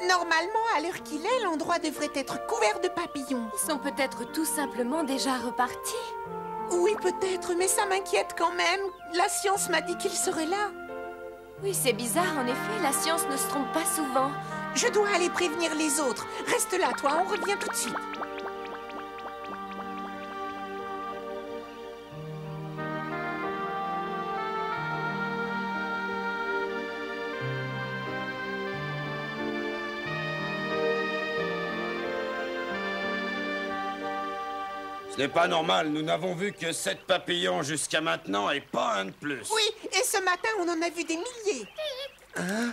Normalement, à l'heure qu'il est, l'endroit devrait être couvert de papillons. Ils sont peut-être tout simplement déjà repartis. Oui, peut-être, mais ça m'inquiète quand même. La science m'a dit qu'ils seraient là. Oui, c'est bizarre, en effet, la science ne se trompe pas souvent. Je dois aller prévenir les autres. Reste là, toi, on revient tout de suite. Ce n'est pas normal, nous n'avons vu que 7 papillons jusqu'à maintenant et pas un de plus. Oui, et ce matin, on en a vu des milliers. Hein?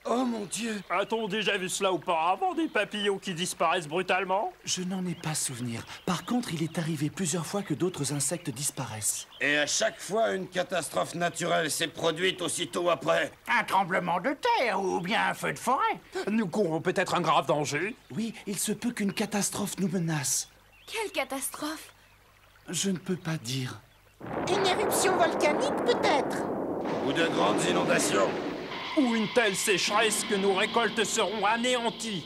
Oh mon Dieu! A-t-on déjà vu cela auparavant, des papillons qui disparaissent brutalement? Je n'en ai pas souvenir. Par contre, il est arrivé plusieurs fois que d'autres insectes disparaissent. Et à chaque fois, une catastrophe naturelle s'est produite aussitôt après. Un tremblement de terre ou bien un feu de forêt. Nous courons peut-être un grave danger. Oui, il se peut qu'une catastrophe nous menace. Quelle catastrophe! Je ne peux pas dire. Une éruption volcanique, peut-être? Ou de grandes inondations. Ou une telle sécheresse que nos récoltes seront anéanties.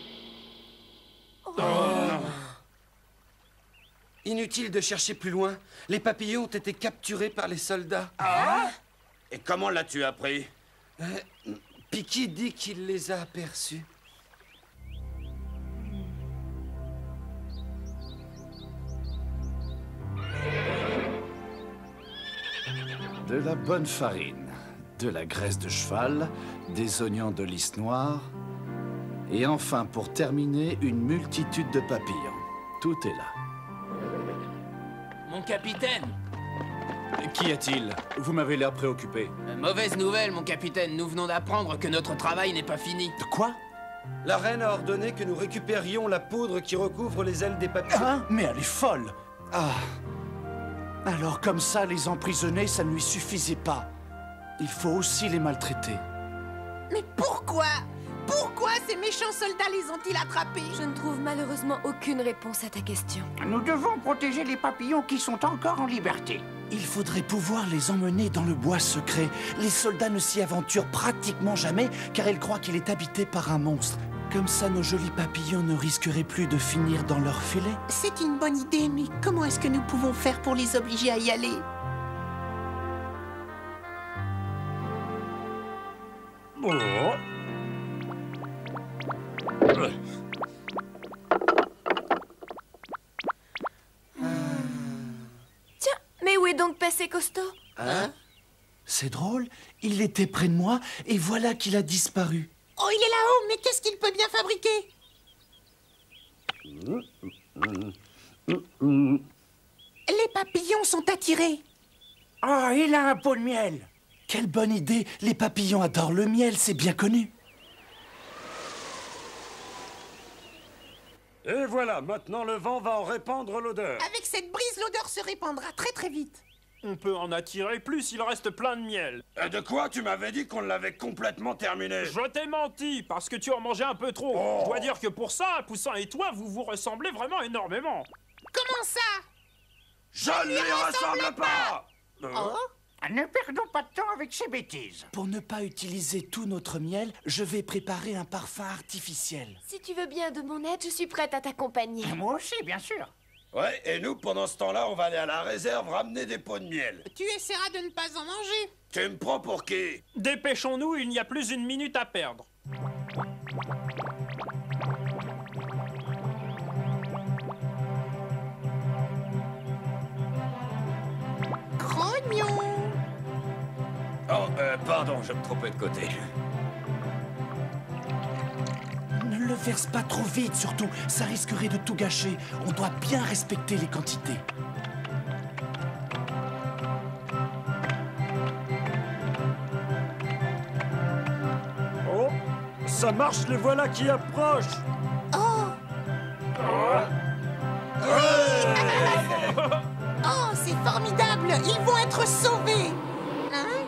Inutile de chercher plus loin. Les papillons ont été capturés par les soldats. Et comment l'as-tu appris? Piki dit qu'il les a aperçus. De la bonne farine, de la graisse de cheval, des oignons de lys noire, et enfin, pour terminer, une multitude de papillons. Tout est là. Mon capitaine! Qu'y a-t-il? Vous m'avez l'air préoccupé. Mauvaise nouvelle, mon capitaine. Nous venons d'apprendre que notre travail n'est pas fini. De quoi? La reine a ordonné que nous récupérions la poudre qui recouvre les ailes des papillons. Hein? Mais elle est folle! Ah! Alors, comme ça, les emprisonner, ça ne lui suffisait pas. Il faut aussi les maltraiter. Mais pourquoi? Pourquoi ces méchants soldats les ont-ils attrapés? Je ne trouve malheureusement aucune réponse à ta question. Nous devons protéger les papillons qui sont encore en liberté. Il faudrait pouvoir les emmener dans le bois secret. Les soldats ne s'y aventurent pratiquement jamais, car ils croient qu'il est habité par un monstre. Comme ça, nos jolis papillons ne risqueraient plus de finir dans leur filet. C'est une bonne idée, mais comment est-ce que nous pouvons faire pour les obliger à y aller? Tiens, mais où est donc passé Costaud? Hein? C'est drôle, il était près de moi, et voilà qu'il a disparu. Oh, il est là-haut, mais qu'est-ce qu'il peut bien fabriquer? Les papillons sont attirés. Oh, il a un pot de miel. Quelle bonne idée! Les papillons adorent le miel, c'est bien connu. Et voilà, maintenant le vent va en répandre l'odeur. Avec cette brise, l'odeur se répandra très très vite. On peut en attirer plus, il reste plein de miel. Et de quoi? Tu m'avais dit qu'on l'avait complètement terminé. Je t'ai menti, parce que tu en mangeais un peu trop. Oh. Je dois dire que pour ça, Poussin et toi, vous vous ressemblez vraiment énormément. Comment ça? Je ne lui ressemble pas. Oh? Ne perdons pas de temps avec ces bêtises. Pour ne pas utiliser tout notre miel, je vais préparer un parfum artificiel. Si tu veux bien de mon aide, je suis prête à t'accompagner. Moi aussi, bien sûr. Ouais, et nous, pendant ce temps-là, on va aller à la réserve ramener des pots de miel. Tu essaieras de ne pas en manger. Tu me prends pour qui? Dépêchons-nous, il n'y a plus une minute à perdre. Grognon. Oh, pardon, je me trompais de côté. Ne le verse pas trop vite, surtout. Ça risquerait de tout gâcher. On doit bien respecter les quantités. Oh, ça marche, les voilà qui approchent. Oh, c'est formidable. Ils vont être sauvés. Hein?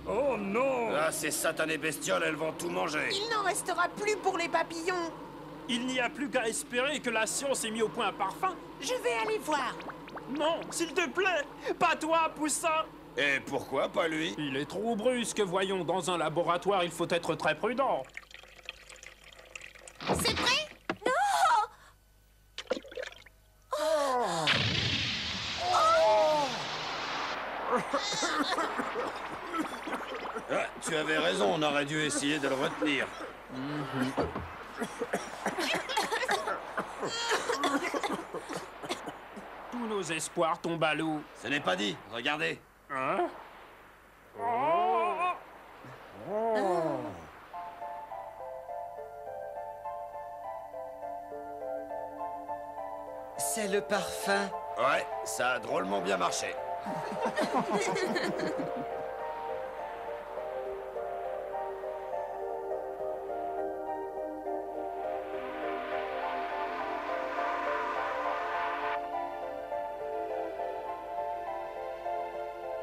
Oh non! Ah, ces satanées bestioles, elles vont tout manger. Il n'en restera plus pour les papillons. Il n'y a plus qu'à espérer que la science ait mis au point un parfum. Je vais aller voir. Non, s'il te plaît, pas toi, Poussin. Et pourquoi pas lui? Il est trop brusque, voyons. Dans un laboratoire, il faut être très prudent. C'est prêt? Ah, tu avais raison, on aurait dû essayer de le retenir. Tous nos espoirs tombent à l'eau. Ce n'est pas dit, regardez. Hein? C'est le parfum. Ouais, ça a drôlement bien marché.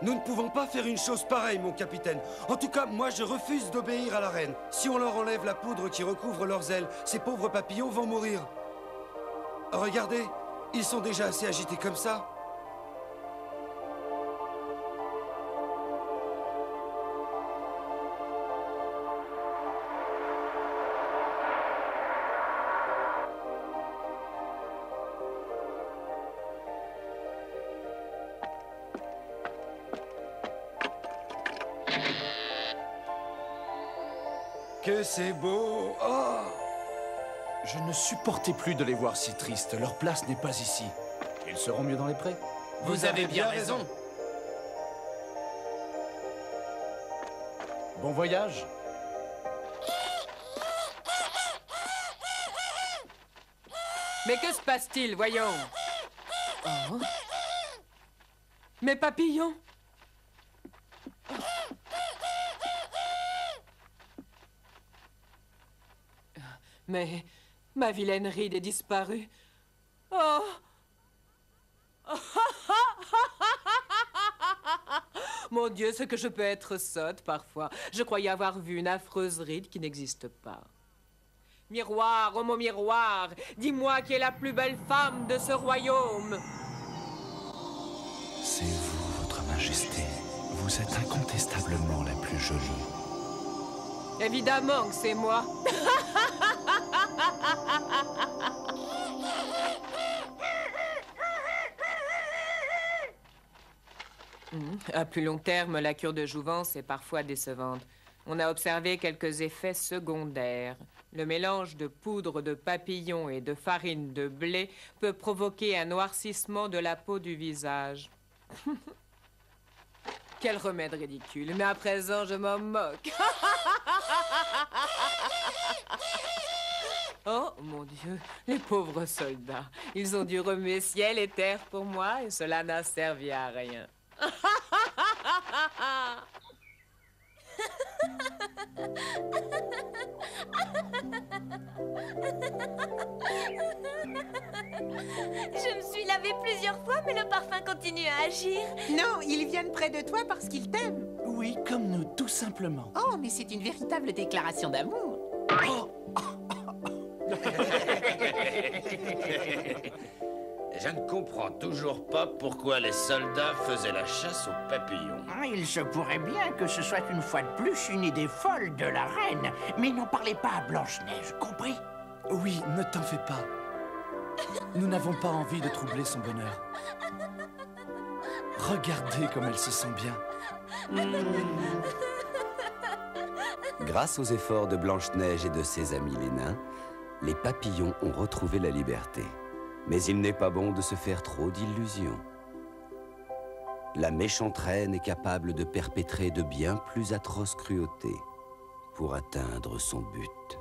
Nous ne pouvons pas faire une chose pareille, mon capitaine. En tout cas, moi, je refuse d'obéir à la reine. Si on leur enlève la poudre qui recouvre leurs ailes, ces pauvres papillons vont mourir. Regardez, ils sont déjà assez agités comme ça. Que c'est beau! Oh! Je ne supportais plus de les voir si tristes. Leur place n'est pas ici. Ils seront mieux dans les prés. Vous avez bien raison. Bon voyage. Mais que se passe-t-il, voyons? Oh. Mes papillons? Mais ma vilaine ride est disparue. Oh! Mon Dieu, ce que je peux être sotte parfois. Je croyais avoir vu une affreuse ride qui n'existe pas. Miroir, oh mon miroir, dis-moi qui est la plus belle femme de ce royaume. C'est vous, votre majesté. Vous êtes incontestablement la plus jolie. Évidemment que c'est moi. À plus long terme, la cure de jouvence est parfois décevante. On a observé quelques effets secondaires. Le mélange de poudre de papillon et de farine de blé peut provoquer un noircissement de la peau du visage. Quel remède ridicule, mais à présent je m'en moque. Oh, mon Dieu, les pauvres soldats. Ils ont dû remuer ciel et terre pour moi et cela n'a servi à rien. Je me suis lavée plusieurs fois, mais le parfum continue à agir. Non, ils viennent près de toi parce qu'ils t'aiment. Oui, comme nous, tout simplement. Oh, mais c'est une véritable déclaration d'amour. Je ne comprends toujours pas pourquoi les soldats faisaient la chasse aux papillons. Il se pourrait bien que ce soit une fois de plus une idée folle de la reine. Mais n'en parlez pas à Blanche-Neige, compris? Oui, ne t'en fais pas. Nous n'avons pas envie de troubler son bonheur. Regardez comme elle se sent bien. Grâce aux efforts de Blanche-Neige et de ses amis les nains, les papillons ont retrouvé la liberté. Mais il n'est pas bon de se faire trop d'illusions. La méchante reine est capable de perpétrer de bien plus atroces cruautés pour atteindre son but.